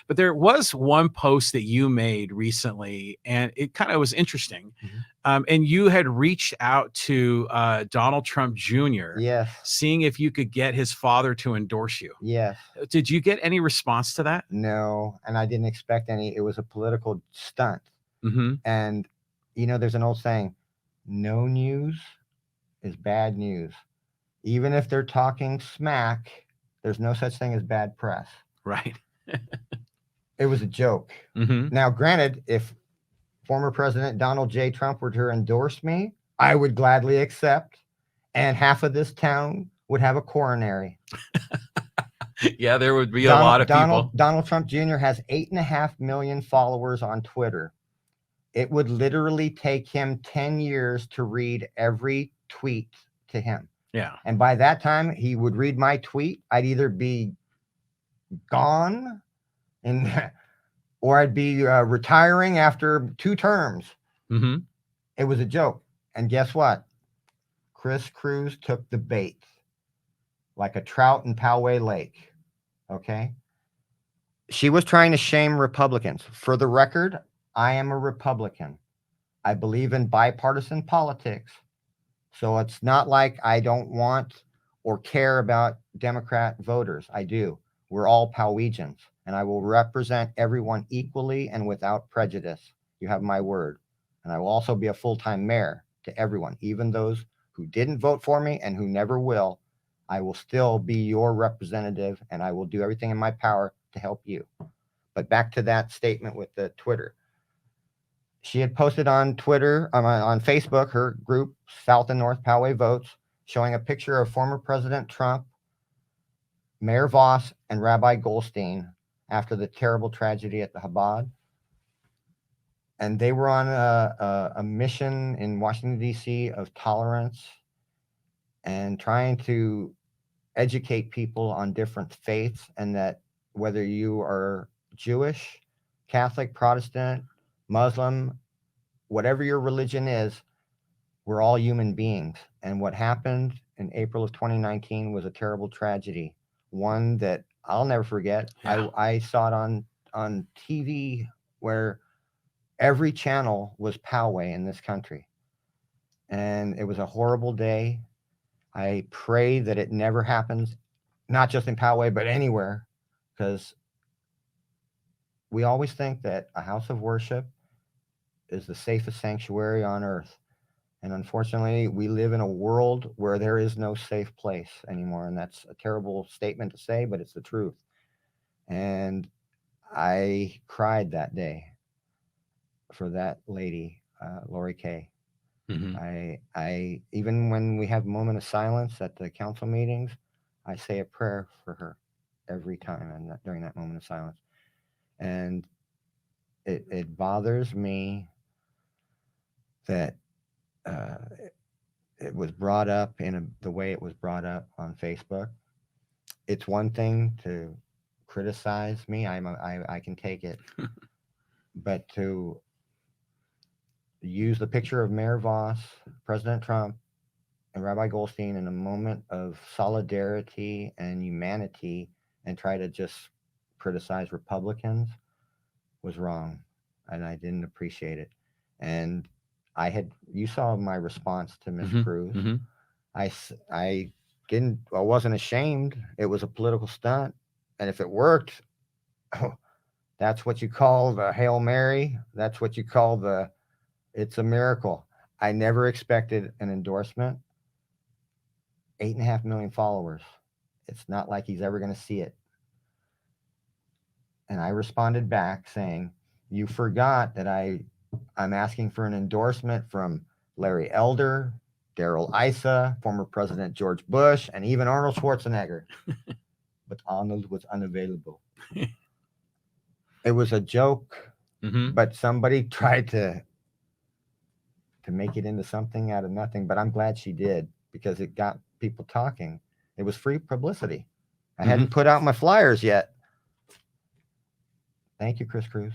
But there was one post that you made recently, and it kind of was interesting. And you had reached out to Donald Trump Jr., Yes. seeing if you could get his father to endorse you. Yes. Did you get any response to that? No, and I didn't expect any. It was a political stunt. And, you know, there's an old saying, no news is bad news. Even if they're talking smack, there's no such thing as bad press. Right. It was a joke. Now, granted, if former President Donald J. Trump were to endorse me, I would gladly accept, and half of this town would have a coronary. Yeah, there would be a lot of people. Donald Trump Jr. has 8.5 million followers on Twitter. It would literally take him 10 years to read every tweet to him. Yeah. And by that time, he would read my tweet. I'd either be gone or I'd be retiring after 2 terms. It was a joke. And guess what? Chris Cruz took the bait like a trout in Poway Lake. Okay? She was trying to shame Republicans. For the record, I am a Republican. I believe in bipartisan politics. So it's not like I don't want or care about Democrat voters. I do. We're all Powegians, and I will represent everyone equally and without prejudice. You have my word. And I will also be a full-time mayor to everyone, even those who didn't vote for me and who never will. I will still be your representative, and I will do everything in my power to help you. But back to that statement with the Twitter. She had posted on Twitter, on Facebook, her group, South and North Poway Votes, showing a picture of former President Trump, Mayor Voss, and Rabbi Goldstein after the terrible tragedy at the Chabad. And they were on a mission in Washington, D.C. of tolerance and trying to educate people on different faiths, and that whether you are Jewish, Catholic, Protestant, Muslim, whatever your religion is, we're all human beings. And what happened in April of 2019 was a terrible tragedy, one that I'll never forget. Yeah. I saw it on TV where every channel was Poway in this country. And it was a horrible day. I pray that it never happens, not just in Poway, but anywhere, because we always think that a house of worship is the safest sanctuary on earth. And unfortunately, we live in a world where there is no safe place anymore. And that's a terrible statement to say, but it's the truth. And I cried that day for that lady, Lori Kay. I even when we have a moment of silence at the council meetings, I say a prayer for her every time and during that moment of silence. And it bothers me that it was brought up in the way it was brought up on Facebook. It's one thing to criticize me. I can take it. But to use the picture of Mayor Voss, President Trump, and Rabbi Goldstein in a moment of solidarity and humanity and try to just criticize Republicans was wrong. And I didn't appreciate it. And you saw my response to Ms. Cruz. I wasn't ashamed. It was a political stunt. And if it worked, that's what you call the Hail Mary. That's what you call it's a miracle. I never expected an endorsement. 8.5 million followers. It's not like he's ever going to see it. And I responded back saying, you forgot that I'm asking for an endorsement from Larry Elder, Darrell Issa, former President George Bush, and even Arnold Schwarzenegger. But Arnold was unavailable. It was a joke, but somebody tried to make it into something out of nothing. But I'm glad she did, because it got people talking. It was free publicity. I hadn't put out my flyers yet. Thank you, Chris Cruz.